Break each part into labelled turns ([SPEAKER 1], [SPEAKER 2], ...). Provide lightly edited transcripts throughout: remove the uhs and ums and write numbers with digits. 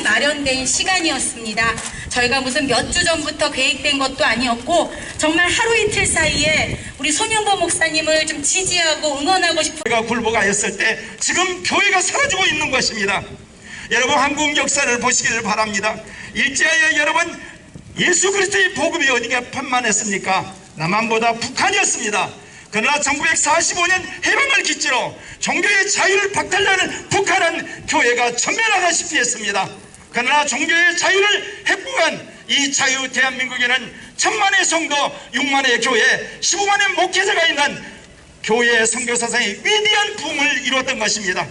[SPEAKER 1] 마련된 시간이었습니다. 저희가 무슨 몇 주 전부터 계획된 것도 아니었고 정말 하루 이틀 사이에 우리 손윤보 목사님을 좀 지지하고 응원하고 싶은
[SPEAKER 2] 교회가 굴복하였을 때 지금 교회가 사라지고 있는 것입니다. 여러분, 한국 역사를 보시기를 바랍니다. 일제하여 여러분, 예수 그리스도의 복음이 어디가 판만했습니까? 남한보다 북한이었습니다. 그러나 1945년 해방을 기치로 종교의 자유를 박탈하는 북한은 교회가 전멸하다시피 했습니다. 그러나 종교의 자유를 핵부한 이 자유 대한민국에는 1000만의 성도, 6만의 교회, 15만의 목회자가 있는 교회의 선교사상의 위대한 부흥을 이루었던 것입니다.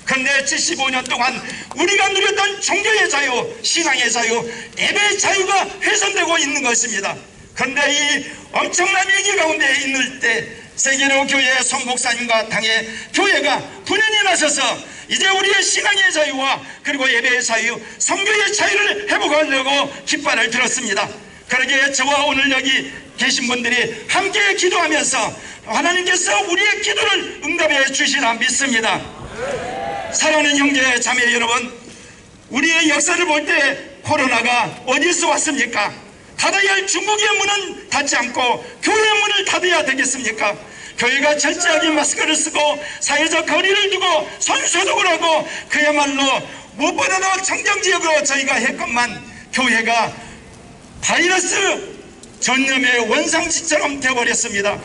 [SPEAKER 2] 그런데 75년 동안 우리가 누렸던 종교의 자유, 신앙의 자유, 예배의 자유가 훼손되고 있는 것입니다. 그런데 이 엄청난 위기 가운데 있을 때 세계로 교회의 송 목사님과 당의 교회가 분연히 나서서 이제 우리의 신앙의 자유와 그리고 예배의 자유, 선교의 자유를 회복하려고 깃발을 들었습니다. 그러기에 저와 오늘 여기 계신 분들이 함께 기도하면서 하나님께서 우리의 기도를 응답해 주시라 믿습니다. 사랑하는 형제 자매 여러분, 우리의 역사를 볼 때 코로나가 어디서 왔습니까? 닫아야 할 중국의 문은 닫지 않고 교회의 문을 닫아야 되겠습니까? 교회가 철저하게 마스크를 쓰고 사회적 거리를 두고 손소독을 하고 그야말로 무엇보다도 청정지역으로 저희가 했건만 교회가 바이러스 전염의 원상지처럼 되어버렸습니다.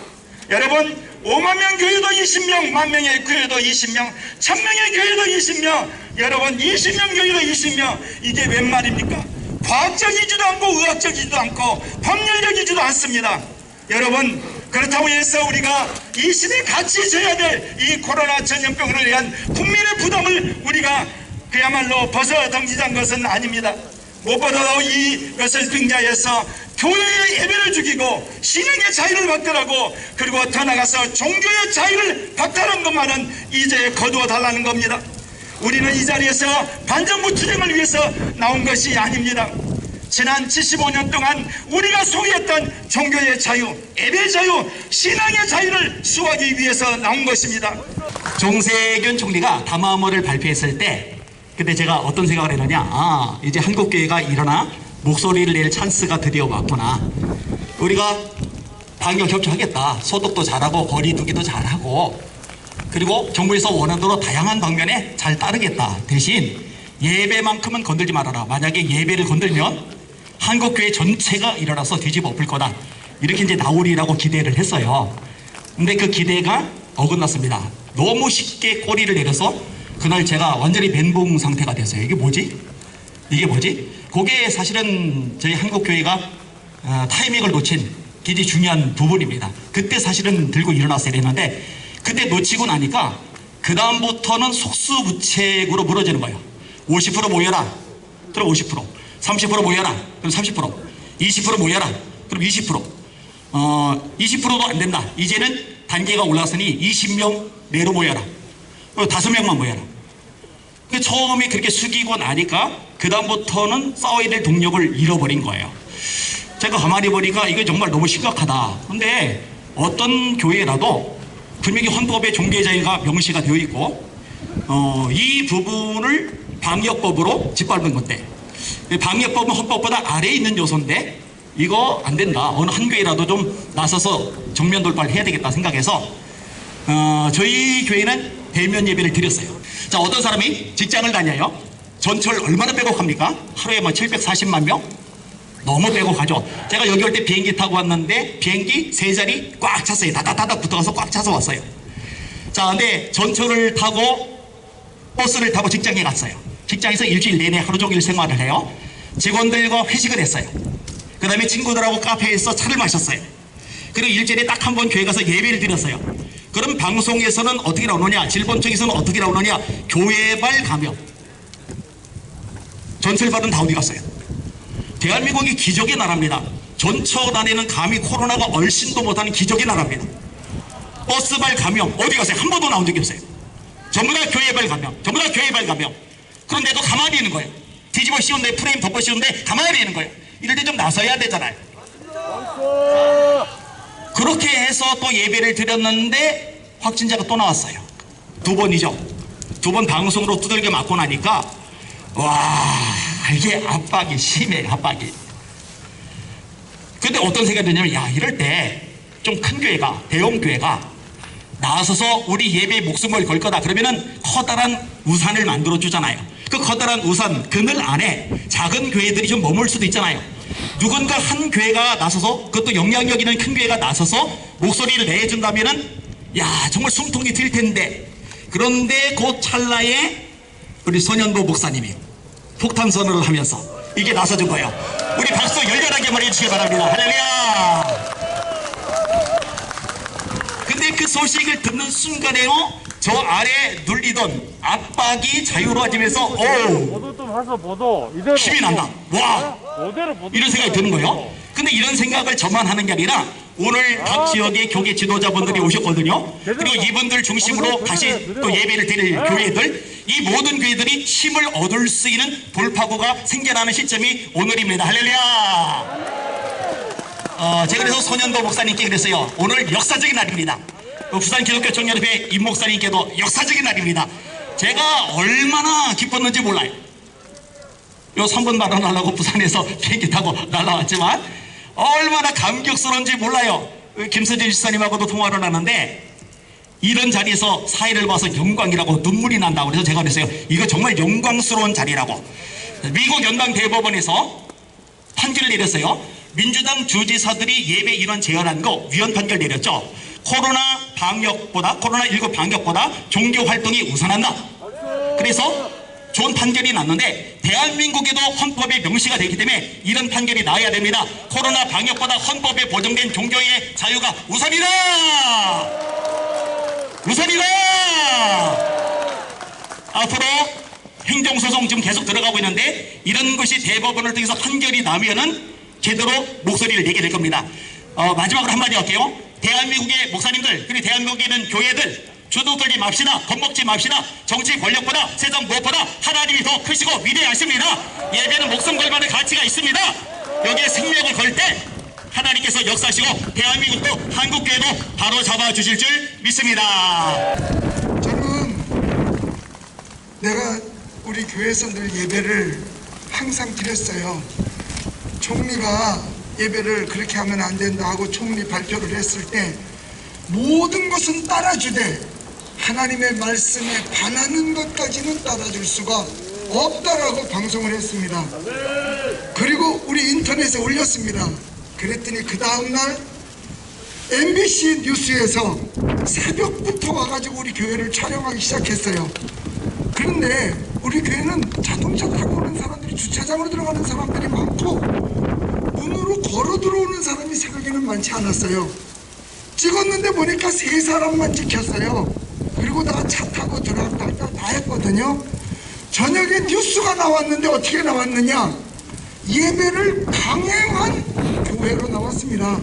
[SPEAKER 2] 여러분, 5만 명 교회도 20명, 1만 명의 교회도 20명, 1000명의 교회도 20명, 여러분 20명 교회도 20명, 이게 웬 말입니까? 과학적이지도 않고 의학적이지도 않고 법률적이지도 않습니다. 여러분, 그렇다고 해서 우리가 이 시대에 같이 져야 될 이 코로나 전염병으로 인한 국민의 부담을 우리가 그야말로 벗어던지자는 것은 아닙니다. 무엇보다도 이것을 빙자해서 교회의 예배를 죽이고 신앙의 자유를 박탈하고 그리고 더 나아가서 종교의 자유를 박탈한 것만은 이제 거두어 달라는 겁니다. 우리는 이 자리에서 반정부 투쟁을 위해서 나온 것이 아닙니다. 지난 75년 동안 우리가 소유했던 종교의 자유, 예배의 자유, 신앙의 자유를 수호하기 위해서 나온 것입니다.
[SPEAKER 3] 정세균 총리가 담화문을 발표했을 때 그때 제가 어떤 생각을 했느냐, 이제 한국교회가 일어나 목소리를 낼 찬스가 드디어 왔구나. 우리가 방역 협조하겠다. 소독도 잘하고 거리 두기도 잘하고 그리고 정부에서 원하는 대로 다양한 방면에 잘 따르겠다. 대신 예배만큼은 건들지 말아라. 만약에 예배를 건들면 한국교회 전체가 일어나서 뒤집어 엎을 거다. 이렇게 이제 나오리라고 기대를 했어요. 근데 그 기대가 어긋났습니다. 너무 쉽게 꼬리를 내려서 그날 제가 완전히 멘붕 상태가 됐어요. 이게 뭐지? 그게 사실은 저희 한국교회가 타이밍을 놓친 굉장히 중요한 부분입니다. 그때 사실은 들고 일어났어야 되는데 그때 놓치고 나니까 그 다음부터는 속수무책으로 무너지는 거예요. 50% 모여라. 그럼 50%. 30% 모여라. 그럼 30%. 20% 모여라. 그럼 20%. 20%도 안 된다. 이제는 단계가 올라갔으니 20명 내로 모여라. 5명만 모여라. 처음에 그렇게 숙이고 나니까 그 다음부터는 싸워야 될 동력을 잃어버린 거예요. 제가 가만히 보니까 이게 정말 너무 심각하다. 근데 어떤 교회라도 분명히 헌법에 종교의 자유가 명시가 되어 있고 이 부분을 방역법으로 짓밟은 건데, 방역법은 헌법보다 아래에 있는 요소인데 이거 안 된다. 어느 한 교회라도 좀 나서서 정면 돌파를 해야 되겠다 생각해서 저희 교회는 대면 예배를 드렸어요. 자, 어떤 사람이 직장을 다녀요. 전철 얼마나 빼곡합니까? 하루에 740만 명? 너무 빼곡하죠. 제가 여기 올 때 비행기 타고 왔는데 비행기 3자리 꽉 찼어요. 다다다닥 붙어가서 꽉 차서 왔어요. 자, 근데 전철을 타고 버스를 타고 직장에 갔어요. 직장에서 일주일 내내 하루 종일 생활을 해요. 직원들과 회식을 했어요. 그 다음에 친구들하고 카페에서 차를 마셨어요. 그리고 일주일에 딱 한 번 교회 가서 예배를 드렸어요. 그럼 방송에서는 어떻게 나오느냐, 질본 쪽에서는 어떻게 나오느냐, 교회발 감염. 전철발은 다 어디 갔어요? 대한민국이 기적의 나라입니다. 전처 안에는 감히 코로나가 얼씬도 못하는 기적의 나라입니다. 버스발 감염 어디 갔어요? 한 번도 나온 적이 없어요. 전부 다 교회발 감염, 전부 다 교회발 감염. 그런데도 가만히 있는 거예요. 뒤집어 씌운데 프레임 덮어 씌운데 가만히 있는 거예요. 이럴 때 좀 나서야 되잖아요. 그렇게 해서 또 예배를 드렸는데 확진자가 또 나왔어요. 2번이죠. 2번 방송으로 두들겨 맞고 나니까 와, 이게 압박이 심해, 압박이. 근데 어떤 생각이 드냐면, 야, 이럴 때 좀 큰 교회가, 대형 교회가 나서서 우리 예배에 목숨을 걸 거다 그러면은 커다란 우산을 만들어 주잖아요. 그 커다란 우산 그늘 안에 작은 교회들이 좀 머물 수도 있잖아요. 누군가 한 교회가 나서서, 그것도 영향력 있는 큰 교회가 나서서 목소리를 내준다면은, 야, 정말 숨통이 트일 텐데. 그런데 그 찰나에 우리 손현보 목사님이 폭탄 선언을 하면서 이게 나서준 거예요. 우리 박수 열렬하게 말해 주시기 바랍니다. 할렐루야. 근데 그 소식을 듣는 순간에요, 저 아래 눌리던 압박이 자유로워지면서
[SPEAKER 4] 보도 좀 해서 보도 이대로
[SPEAKER 3] 힘이 난다. 와,
[SPEAKER 4] 그대로 보도
[SPEAKER 3] 이런 생각이 드는 거예요. 근데 이런 생각을 저만 하는 게 아니라 오늘 각 지역의 교계 지도자분들이 오셨거든요. 그리고 이분들 중심으로 다시 또 예배를 드릴 교회들, 이 모든 교회들이 힘을 얻을 수 있는 돌파구가 생겨나는 시점이 오늘입니다. 할렐루야. 제가 그래서 손현보 목사님께 그랬어요. 오늘 역사적인 날입니다. 부산 기독교 청년협회 임 목사님께도 역사적인 날입니다. 제가 얼마나 기뻤는지 몰라요. 요 3분 발언하려고 부산에서 비행기 타고 날아왔지만 얼마나 감격스러운지 몰라요. 김서진 지사님하고도 통화를 하는데 이런 자리에서 사회를 봐서 영광이라고 눈물이 난다고 그래서 제가 그랬어요. 이거 정말 영광스러운 자리라고. 미국 연방 대법원에서 판결을 내렸어요. 민주당 주지사들이 예배 인원 제한한 거 위헌 판결 내렸죠. 코로나19 방역보다 종교 활동이 우선한다. 그래서 좋은 판결이 났는데 대한민국에도 헌법에 명시가 되기 때문에 이런 판결이 나와야 됩니다. 코로나 방역보다 헌법에 보장된 종교의 자유가 우선이다. 우선이다. 앞으로 행정소송 지금 계속 들어가고 있는데 이런 것이 대법원을 통해서 판결이 나면은 제대로 목소리를 내게 될 겁니다. 마지막으로 한마디 할게요. 대한민국의 목사님들, 그리고 대한민국에 있는 교회들, 주눅 들지 맙시다. 겁먹지 맙시다. 정치 권력보다, 세상 무엇보다 하나님이 더 크시고 위대하십니다. 예배는 목숨 걸 만한 가치가 있습니다. 여기에 생명을 걸 때 하나님께서 역사하시고 대한민국도 한국교회도 바로 잡아주실 줄 믿습니다.
[SPEAKER 5] 저는 내가 우리 교회에서 늘 예배를 항상 드렸어요. 총리가 예배를 그렇게 하면 안 된다 하고 총리 발표를 했을 때 모든 것은 따라주되 하나님의 말씀에 반하는 것까지는 따라줄 수가 없다라고 방송을 했습니다. 그리고 우리 인터넷에 올렸습니다. 그랬더니 그 다음날 MBC 뉴스에서 새벽부터 와가지고 우리 교회를 촬영하기 시작했어요. 그런데 우리 교회는 자동차 타고 오는 사람들이, 주차장으로 들어가는 사람들이 많고 문으로 걸어 들어오는 사람이 새벽에는 많지 않았어요. 찍었는데 보니까 3사람만 찍혔어요. 그리고 다 차 타고 들어왔다 다 했거든요. 저녁에 뉴스가 나왔는데 어떻게 나왔느냐, 예배를 강행한 교회로 나왔습니다.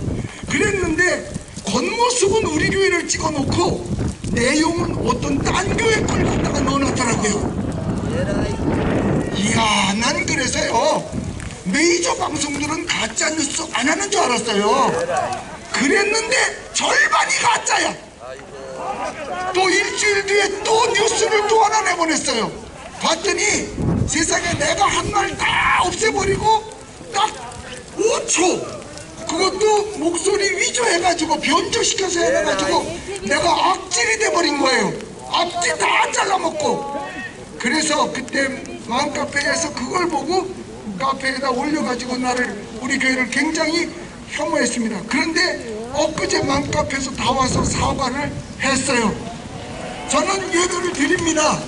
[SPEAKER 5] 그랬는데 겉모습은 우리 교회를 찍어놓고 내용은 어떤 딴 교회 걸 갖다가 넣어놨더라고요. 이야, 난 그래서요, 메이저 방송들은 가짜뉴스 안 하는 줄 알았어요. 그랬는데 절반이 가짜야. 또 일주일 뒤에 또 뉴스를 또 하나 내보냈어요. 봤더니 세상에 내가 한 말 다 없애버리고 딱 5초, 그것도 목소리 위조 해가지고 변조시켜서 해가지고 내가 악질이 돼버린 거예요. 앞뒤 다 잘라먹고. 그래서 그때 마음카페에서 그걸 보고 카페에다 올려가지고 나를, 우리 교회를 굉장히 혐오했습니다. 그런데 엊그제 맘카페에서 다 와서 사과를 했어요. 저는 예배를 드립니다.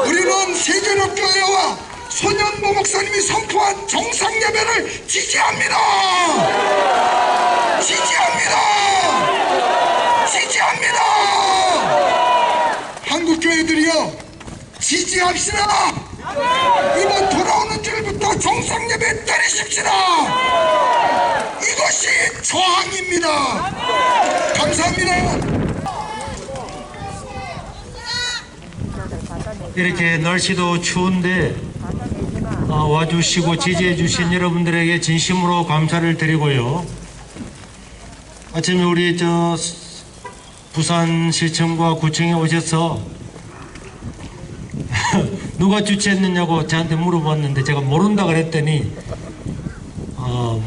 [SPEAKER 5] 우리는 세계력교회와 손현보 목사님이 선포한 정상 예배를 지지합니다. 지지합니다. 지지합니다. 한국 교회들이요, 지지합시다. 이번 돌아오는 주일부터 정상 예배 때리십시다. 이것이 저항입니다. 감사합니다.
[SPEAKER 4] 이렇게 날씨도 추운데 와주시고 지지해주신 여러분들에게 진심으로 감사를 드리고요. 아침에 우리 부산 시청과 구청에 오셔서 누가 주최했느냐고 저한테 물어봤는데 제가 모른다 그랬더니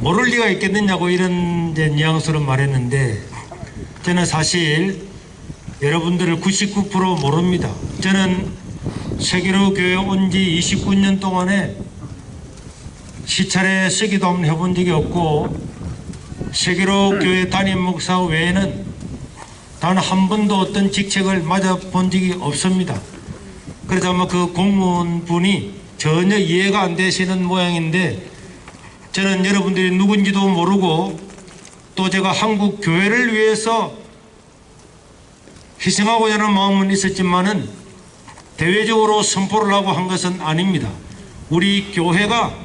[SPEAKER 4] 모를 리가 있겠느냐고 이런 이제 뉘앙스로 말했는데 저는 사실 여러분들을 99% 모릅니다. 저는 세계로 교회 온 지 29년 동안에 시찰에 쓰기도 한번 해본 적이 없고 세계로 교회 담임 목사 외에는 단 한 번도 어떤 직책을 맞아본 적이 없습니다. 그래서 아마 그 공무원분이 전혀 이해가 안 되시는 모양인데 저는 여러분들이 누군지도 모르고 또 제가 한국 교회를 위해서 희생하고자 하는 마음은 있었지만은 대외적으로 선포를 하고 한 것은 아닙니다. 우리 교회가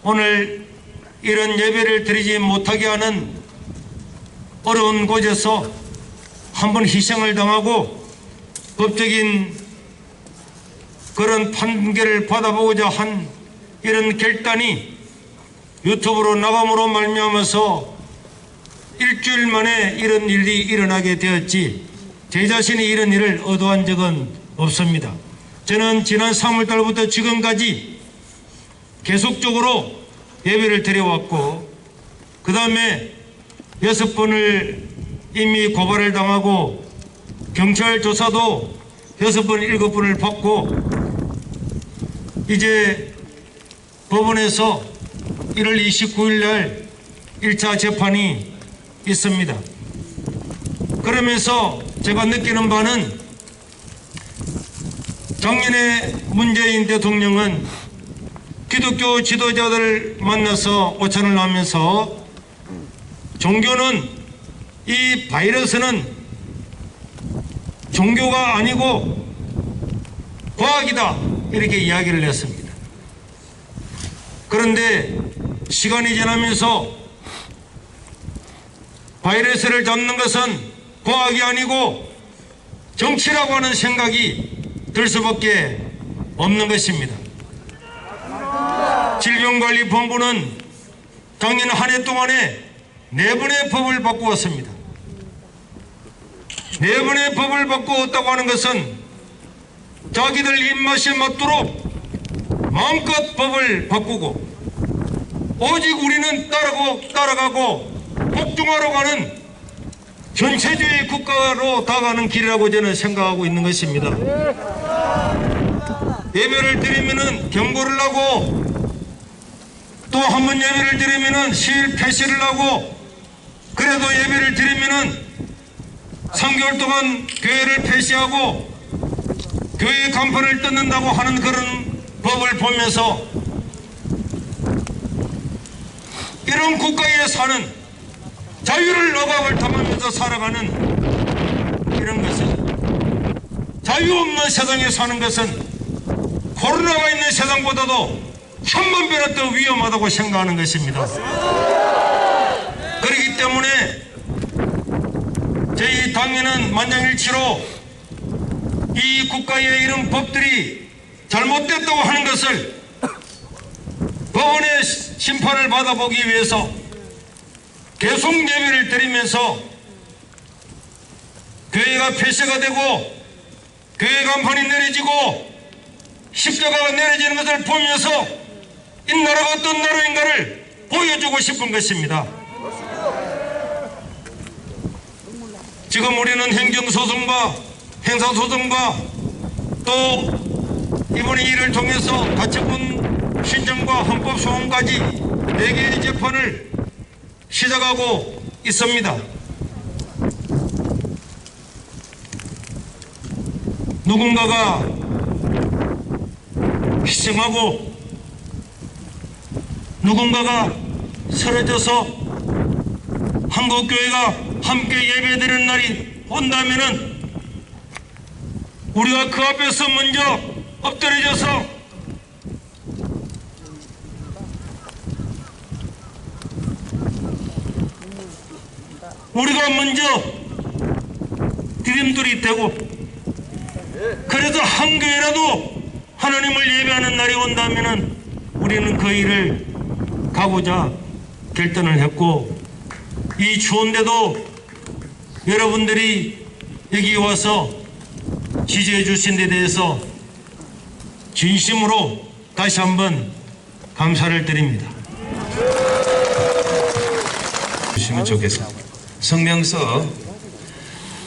[SPEAKER 4] 오늘 이런 예배를 드리지 못하게 하는 어려운 곳에서 한번 희생을 당하고 법적인 그런 판결을 받아보고자 한 이런 결단이 유튜브로 나감으로 말미암아서 일주일 만에 이런 일이 일어나게 되었지 제 자신이 이런 일을 의도한 적은 없습니다. 저는 지난 3월달부터 지금까지 계속적으로 예배를 드려왔고 그 다음에 6번을 이미 고발을 당하고 경찰 조사도 6번, 7번을 받고 이제 법원에서 1월 29일 날 1차 재판이 있습니다. 그러면서 제가 느끼는 바는 작년에 문재인 대통령은 기독교 지도자들을 만나서 오찬을 하면서 종교는 이 바이러스는 종교가 아니고 과학이다 이렇게 이야기를 했습니다. 그런데 시간이 지나면서 바이러스를 잡는 것은 과학이 아니고 정치라고 하는 생각이 들 수밖에 없는 것입니다. 질병관리본부는 작년 한 해 동안에 4번의 법을 바꾸었습니다. 4번의 법을 바꾸었다고 하는 것은 자기들 입맛에 맞도록 마음껏 법을 바꾸고 오직 우리는 따라가고 복종하러 가는 전체주의 국가로 다가가는 길이라고 저는 생각하고 있는 것입니다. 예배를 드리면은 경고를 하고 또 한 번 예배를 드리면은 시일 폐쇄를 하고 그래도 예배를 드리면은 3개월 동안 교회를 폐쇄하고 교회 간판을 뜯는다고 하는 그런 법을 보면서 이런 국가에 사는 자유를 억압을 당하면서 살아가는 이런 것은 자유 없는 세상에 사는 것은 코로나가 있는 세상보다도 1000만 배나 더 위험하다고 생각하는 것입니다. 그렇기 때문에 저희 당에는 만장일치로 이 국가의 이런 법들이 잘못됐다고 하는 것을 법원의 심판을 받아보기 위해서 계속 예배를 드리면서 교회가 폐쇄가 되고 교회 간판이 내려지고 십자가가 내려지는 것을 보면서 이 나라가 어떤 나라인가를 보여주고 싶은 것입니다. 지금 우리는 행정소송과 형사소송과 또 이번에 이를 통해서 가처분 신청과 헌법소원까지 4개의 재판을 시작하고 있습니다. 누군가가 희생하고 누군가가 쓰러져서 한국교회가 함께 예배드리는 날이 온다면은 우리가 그 앞에서 먼저 엎드려져서 우리가 먼저 디딤돌이 되고 그래서 한 교회라도 하나님을 예배하는 날이 온다면은 우리는 그 일을 가고자 결단을 했고 이 추운데도 여러분들이 여기 와서 지지해 주신 데 대해서 진심으로 다시 한번 감사를 드립니다.
[SPEAKER 6] 주시면 좋겠습니다. 성명서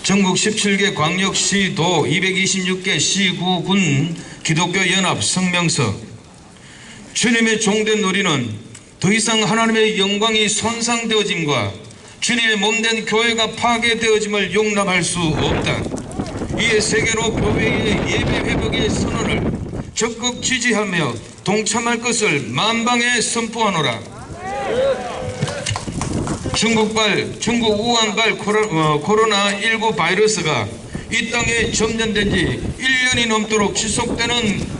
[SPEAKER 6] 전국 17개 광역시도 226개 시구군 기독교 연합 성명서. 주님의 종된 우리는 더 이상 하나님의 영광이 손상되어짐과 주님의 몸된 교회가 파괴되어짐을 용납할 수 없다. 이에 세계로 교회의 예배 회복의 선언을 적극 지지하며 동참할 것을 만방에 선포하노라. 중국 우한발 코로나19 바이러스가 이 땅에 점령된 지 1년이 넘도록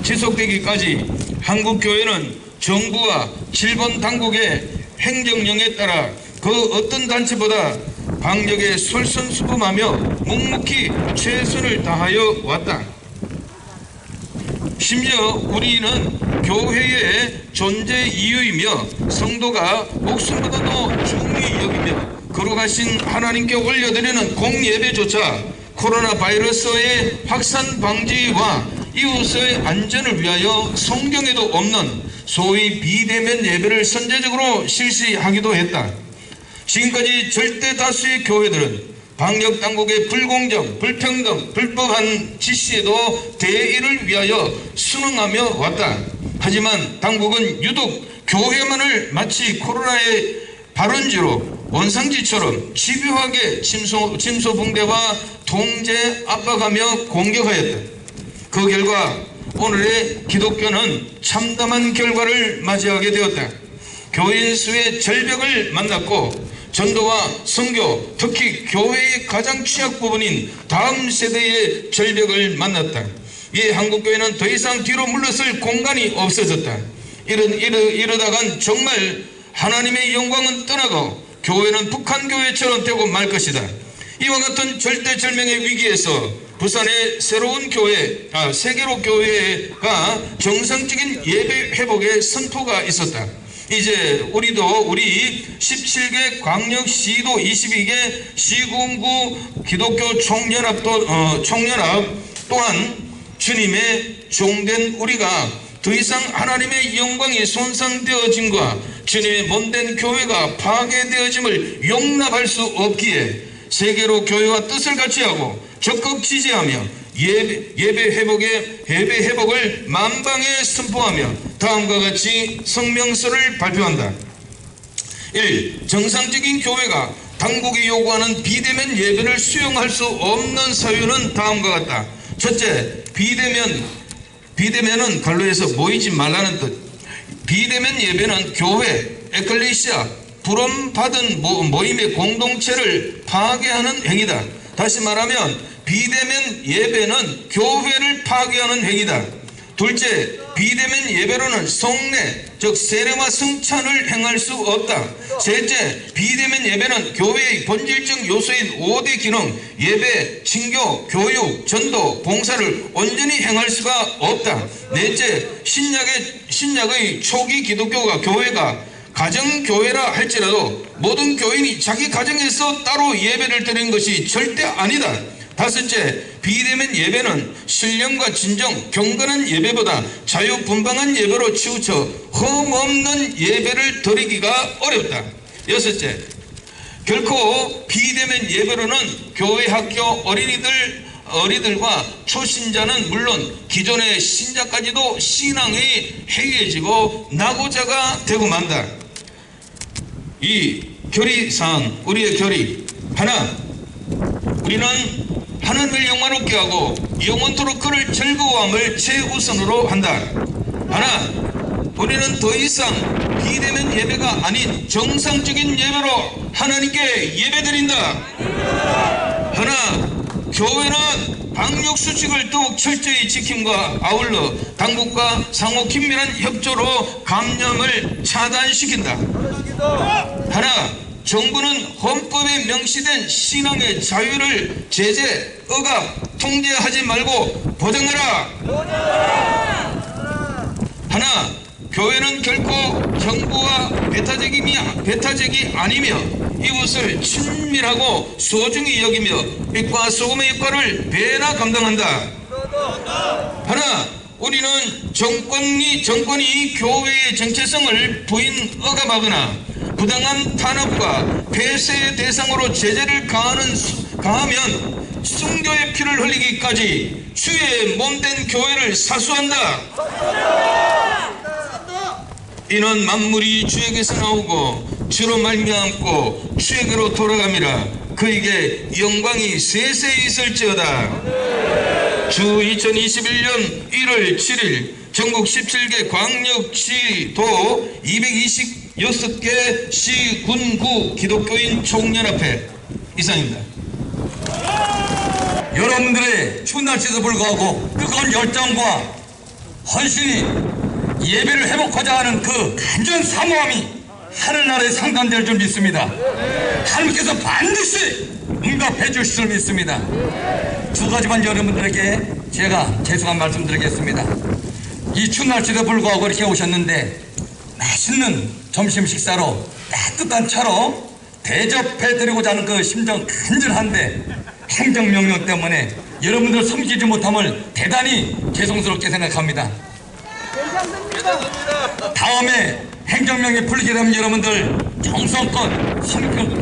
[SPEAKER 6] 지속되기까지 한국교회는 정부와 질본 당국의 행정령에 따라 그 어떤 단체보다 방역에 솔선수범하며 묵묵히 최선을 다하여 왔다. 심지어 우리는 교회의 존재 이유이며 성도가 목숨보다도 중히 여기며 거룩하신 하나님께 올려드리는 공예배조차 코로나 바이러스의 확산 방지와 이웃의 안전을 위하여 성경에도 없는 소위 비대면 예배를 선제적으로 실시하기도 했다. 지금까지 절대 다수의 교회들은 방역 당국의 불공정, 불평등, 불법한 지시에도 대의를 위하여 순응하며 왔다. 하지만 당국은 유독 교회만을 마치 코로나의 발원지로 원상지처럼 집요하게 침소봉대와 통제, 압박하며 공격하였다. 그 결과 오늘의 기독교는 참담한 결과를 맞이하게 되었다. 교인 수의 절벽을 만났고 전도와 선교, 특히 교회의 가장 취약 부분인 다음 세대의 절벽을 만났다. 이에 한국교회는 더 이상 뒤로 물러설 공간이 없어졌다. 이러다간 정말 하나님의 영광은 떠나고 교회는 북한교회처럼 되고 말 것이다. 이와 같은 절대절명의 위기에서 부산의 새로운 교회, 세계로 교회가 정상적인 예배 회복의 선포가 있었다. 이제 우리도 우리 17개 광역시도 22개 시군구 기독교 총연합 또한 주님의 종된 우리가 더 이상 하나님의 영광이 손상되어짐과 주님의 몸된 교회가 파괴되어짐을 용납할 수 없기에 세계로 교회와 뜻을 같이하고 적극 지지하며 예배 회복을 만방에 선포하며 다음과 같이 성명서를 발표한다. 1. 정상적인 교회가 당국이 요구하는 비대면 예배를 수용할 수 없는 사유는 다음과 같다. 첫째, 비대면은 갈로에서 모이지 말라는 뜻. 비대면 예배는 교회, 에클레시아, 부름받은 모임의 공동체를 파괴하는 행위다. 다시 말하면 비대면 예배는 교회를 파괴하는 행위다. 둘째, 비대면 예배로는 성례, 즉 세례와 성찬을 행할 수 없다. 셋째, 비대면 예배는 교회의 본질적 요소인 5대 기능, 예배, 친교, 교육, 전도, 봉사를 온전히 행할 수가 없다. 넷째, 신약의 초기 기독교가 교회가 가정교회라 할지라도 모든 교인이 자기 가정에서 따로 예배를 드리는 것이 절대 아니다. 다섯째, 비대면 예배는 신령과 진정, 경건한 예배보다 자유분방한 예배로 치우쳐 흠없는 예배를 드리기가 어렵다. 여섯째, 결코 비대면 예배로는 교회 학교 어린이들과 초신자는 물론 기존의 신자까지도 신앙이 해이해지고 낙오자가 되고 만다. 이 결의사항, 우리의 결의 하나, 우리는 하나님을 영화롭게 하고 영원토록 그를 즐거워함을 최우선으로 한다. 하나, 우리는 더 이상 비대면 예배가 아닌 정상적인 예배로 하나님께 예배드린다. 하나, 교회는 방역수칙을 더욱 철저히 지킴과 아울러 당국과 상호 긴밀한 협조로 감염을 차단시킨다. 하나, 정부는 헌법에 명시된 신앙의 자유를 제재, 억압, 통제하지 말고 보장하라. 하나, 교회는 결코 정부와 배타적이 아니며 이웃을 친밀하고 소중히 여기며 빛과 소금의 역할을 배나 감당한다. 하나, 우리는 정권이 교회의 정체성을 억압하거나 부당한 탄압과 폐쇄의 대상으로 제재를 가하면 순교의 피를 흘리기까지 주의 몸된 교회를 사수한다. 이는 만물이 주에게서 나오고 주로 말미암고 주에게로 돌아감이라. 그에게 영광이 세세히 있을지어다. 주 2021년 1월 7일 전국 17개 광역시도 226개 시, 군, 구 기독교인 총연합회 이상입니다.
[SPEAKER 7] 여러분들의 추운 날씨에도 불구하고 뜨거운 열정과 헌신이 예배를 회복하자 하는 그 간절한 사모함이 하늘나라에 상단될 줄 믿습니다. 하나님께서 반드시 응답해 주실 줄 믿습니다. 두 가지만 여러분들에게 제가 죄송한 말씀 드리겠습니다. 이 추운 날씨에도 불구하고 이렇게 오셨는데 맛있는 점심 식사로 따뜻한 차로 대접해 드리고자 하는 그 심정 간절한데 행정명령 때문에 여러분들 섬기지 못함을 대단히 죄송스럽게 생각합니다. 다음에 행정명령이 풀리게 되면 여러분들 정성껏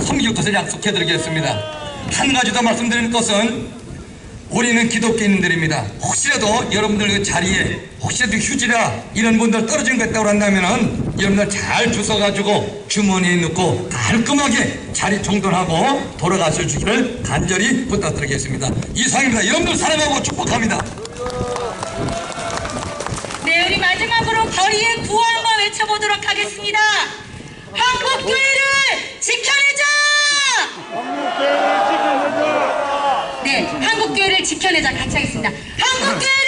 [SPEAKER 7] 섬기고 것을 약속해 드리겠습니다. 한 가지 더 말씀드리는 것은 우리는 기독교인들입니다. 혹시라도 여러분들 그 자리에 혹시라도 휴지나 이런 분들 떨어진 것 있다고 한다면은 여러분들 잘 주워가지고 주머니에 넣고 깔끔하게 자리 정돈하고 돌아가실 주기를 간절히 부탁드리겠습니다. 이상입니다. 여러분들 사랑하고 축복합니다.
[SPEAKER 1] 네, 우리 마지막으로 거리의 구원과 외쳐보도록 하겠습니다. 한국교회를 지켜내자! 네, 한국교회를 지켜내자 같이 하겠습니다. 한국교회